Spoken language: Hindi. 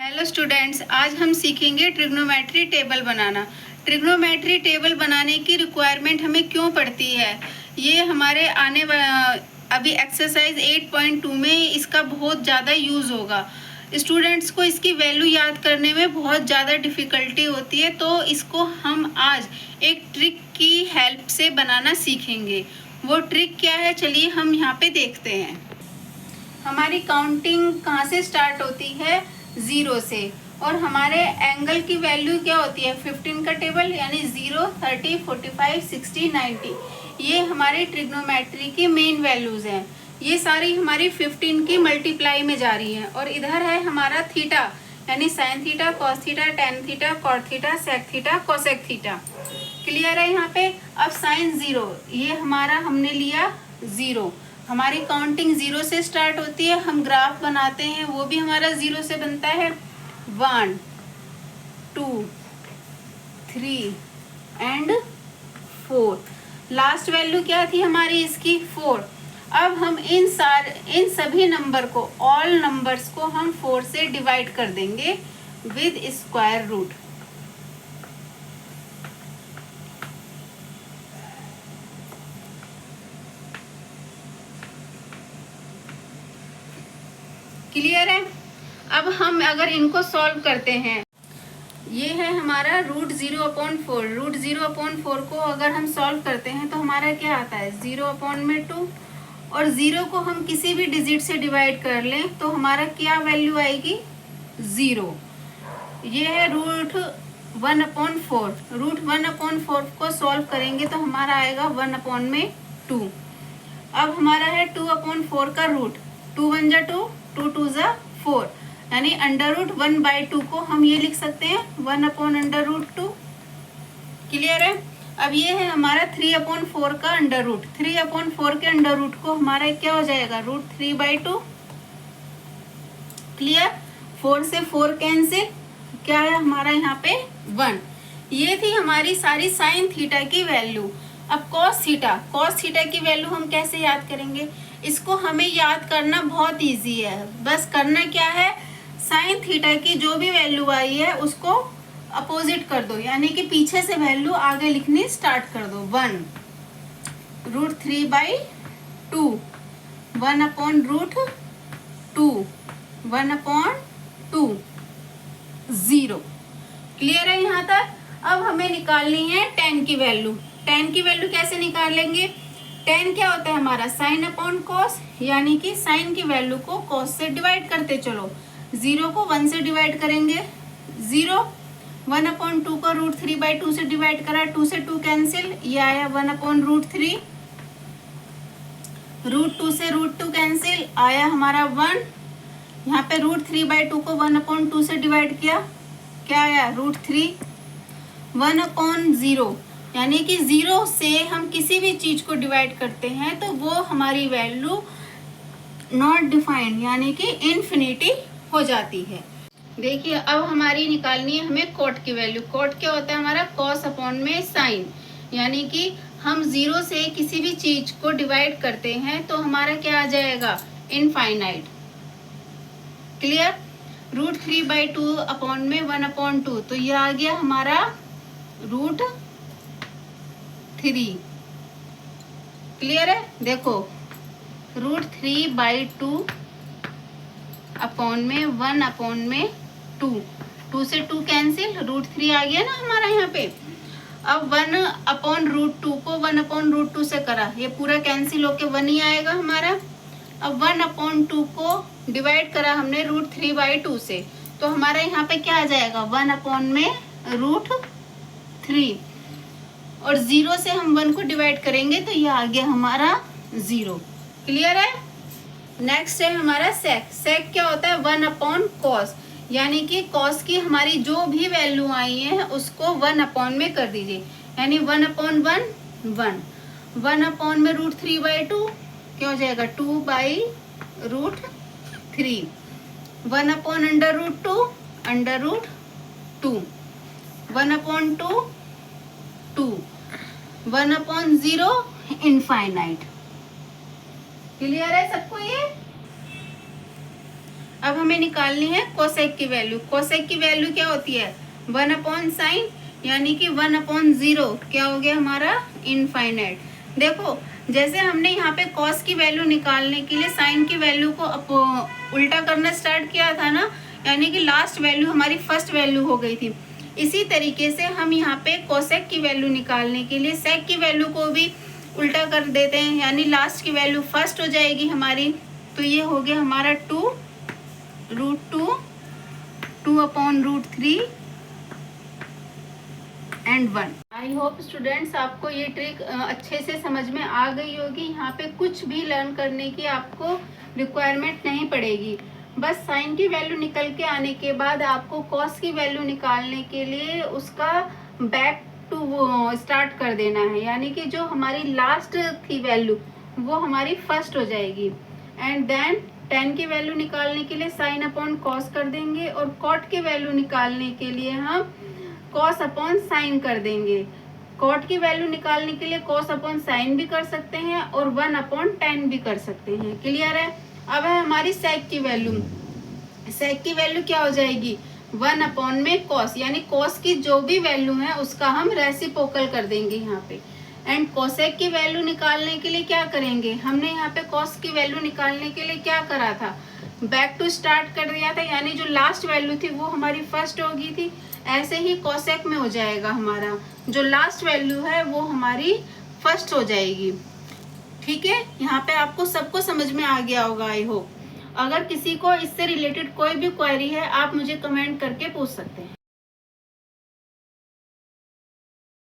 हेलो स्टूडेंट्स, आज हम सीखेंगे ट्रिग्नोमेट्री टेबल बनाना। ट्रिग्नोमेट्री टेबल बनाने की रिक्वायरमेंट हमें क्यों पड़ती है, ये हमारे अभी एक्सरसाइज 8.2 में इसका बहुत ज़्यादा यूज़ होगा। स्टूडेंट्स को इसकी वैल्यू याद करने में बहुत ज़्यादा डिफ़िकल्टी होती है, तो इसको हम आज एक ट्रिक की हेल्प से बनाना सीखेंगे। वो ट्रिक क्या है, चलिए हम यहाँ पे देखते हैं। हमारी काउंटिंग कहाँ से स्टार्ट होती है, 0 से, और हमारे एंगल की वैल्यू क्या होती है, 15 का टेबल, यानी 0, 30, 45, 60, 90। ये हमारी ट्रिग्नोमेट्री की मेन वैल्यूज हैं। ये सारी हमारी 15 की मल्टीप्लाई में जा रही हैं। और इधर है हमारा थीटा, यानी sine theta, cos theta, tan theta, cot theta, sec theta, cosec theta. Clear है यहाँ पे। अब साइन 0, ये हमारा हमने लिया 0। हमारी काउंटिंग 0 से स्टार्ट होती है। हम ग्राफ बनाते हैं, वो भी हमारा 0 से बनता है। 1, 2, 3 एंड 4। लास्ट वैल्यू क्या थी हमारी इसकी, 4। अब हम इन सभी नंबर को, ऑल नंबर्स को हम 4 से डिवाइड कर देंगे विद स्क्वायर रूट। क्लियर है। अब हम अगर इनको सॉल्व करते हैं, ये है हमारा √0/4। √0/4 को अगर हम सॉल्व करते हैं तो हमारा क्या आता है, 0/2। और 0 को हम किसी भी डिजिट से डिवाइड कर लें तो हमारा क्या वैल्यू आएगी, 0। ये है √1/4। √1/4 को सॉल्व करेंगे तो हमारा आएगा 1/2। अब हमारा है 2/4 का रूट, 2 1 जा 2, 2 2 जा 4, यानी √1/2 को हम ये लिख सकते हैं 1/√2। क्लियर है। अब ये है हमारा 3/4 का अंडर रूट। 3/4 के अंडर रूट को हमारा क्या हो जाएगा, √3/2। क्लियर। 4 से 4 कैंसिल, क्या है हमारा यहाँ पे 1। ये थी हमारी सारी साइन थीटा की वैल्यू। अब कॉस थीटा की वैल्यू हम कैसे याद करेंगे, इसको हमें याद करना बहुत इजी है। बस करना क्या है, साइन थीटा की जो भी वैल्यू आई है उसको अपोजिट कर दो, यानी कि पीछे से वैल्यू आगे लिखनी स्टार्ट कर दो। 1 √3/2, 1/√2, 1/2, 0। क्लियर है यहाँ तक। अब हमें निकालनी है 10 की वैल्यू। 10 की वैल्यू कैसे निकालेंगे, 10 क्या होता है हमारा, साइन अपॉन कॉस, यानी कि साइन की वैल्यू को कॉस से डिवाइड करते चलो। 0 को 1 से डिवाइड करेंगे, 0। 1/2 को √3/2 से डिवाइड करा, 2 से 2 कैंसिल, ये आया 1/√3। √2 से √2 कैंसिल, आया हमारा 1। यहाँ पे √3/2 को 1/2 से डिवाइड किया, क्या आया, √3। 1/0, यानी कि 0 से हम किसी भी चीज को डिवाइड करते हैं तो वो हमारी वैल्यू नॉट डिफाइंड, यानी कि इन्फिनिटी हो जाती है। देखिए अब हमारी निकालनी है हमें कोट की वैल्यू। कोट क्या होता है हमारा, कॉस अपॉन में साइन, यानी कि हम 0 से किसी भी चीज को डिवाइड करते हैं तो हमारा क्या आ जाएगा, इनफाइनाइट। क्लियर। √3/2 अपॉन में 1/2, तो ये आ गया हमारा √3। क्लियर है। देखो √3/2 अपॉन में 1/2, 2 से 2 कैंसिल, √3 आ गया ना हमारा यहाँ पे। अब 1/√2 को 1/√2 से करा, ये पूरा कैंसिल होके 1 ही आएगा हमारा। अब 1/2 को डिवाइड करा हमने √3/2 से, तो हमारा यहाँ पे क्या आ जाएगा, 1/√3। और 0 से हम 1 को डिवाइड करेंगे तो ये आ गया हमारा 0। क्लियर है। नेक्स्ट है हमारा सेक। सेक क्या होता है, 1/cos, यानी कि cos की हमारी जो भी वैल्यू आई है उसको 1 में कर दीजिए, यानी 1/1, 1। 1 में √3/2 क्या हो जाएगा, 2/√3। 1/√2, √2। 1/2, 2। 1/0, इनफाइनाइट। क्लियर है सबको ये। अब हमें निकालनी है कोसेक की वैल्यू। कोसेक की वैल्यू क्या होती है? 1/sin, यानी कि 1/0 क्या हो गया हमारा? इनफाइनाइट। देखो जैसे हमने यहाँ पे कॉस की वैल्यू निकालने के लिए साइन की वैल्यू को उल्टा करना स्टार्ट किया था ना, यानी कि लास्ट वैल्यू हमारी फर्स्ट वैल्यू हो गई थी। इसी तरीके से हम यहाँ पे कोसेक की वैल्यू निकालने के लिए सेक की वैल्यू को भी उल्टा कर देते हैं, यानी लास्ट की वैल्यू फर्स्ट हो जाएगी हमारी। तो ये हो गया हमारा 2√2, 2/√3 एंड 1। आई होप स्टूडेंट्स आपको ये ट्रिक अच्छे से समझ में आ गई होगी। यहाँ पे कुछ भी लर्न करने की आपको रिक्वायरमेंट नहीं पड़ेगी। बस साइन की वैल्यू निकल के आने के बाद आपको कॉस की वैल्यू निकालने के लिए उसका बैक टू स्टार्ट कर देना है, यानी कि जो हमारी लास्ट थी वैल्यू वो हमारी फर्स्ट हो जाएगी। एंड देन tan की वैल्यू निकालने के लिए साइन अपॉन कॉस कर देंगे, और कॉट की वैल्यू निकालने के लिए हम कॉस अपॉन साइन कर देंगे। कॉट की वैल्यू निकालने के लिए कॉस अपॉन साइन भी कर सकते हैं और 1/tan भी कर सकते हैं। क्लियर है? अब है हमारी सेक की वैल्यू। सेक की वैल्यू क्या हो जाएगी? 1/, में कॉस, यानी कॉस की जो भी वैल्यू है उसका हम रेसिप्रोकल कर देंगे यहाँ पे। एंड कोसेक की वैल्यू निकालने के लिए क्या करेंगे? हमने यहाँ पे कॉस की वैल्यू निकालने के लिए क्या करा था? बैक टू स्टार्ट कर दिया था, यानी जो लास्ट वैल्यू थी वो हमारी फर्स्ट हो गई थी। ऐसे ही कोसेक में हो जाएगा, हमारा जो लास्ट वैल्यू है वो हमारी फर्स्ट हो जाएगी। ठीक है, यहाँ पे आपको सबको समझ में आ गया होगा आई होप। अगर किसी को इससे रिलेटेड कोई भी क्वेरी है आप मुझे कमेंट करके पूछ सकते हैं।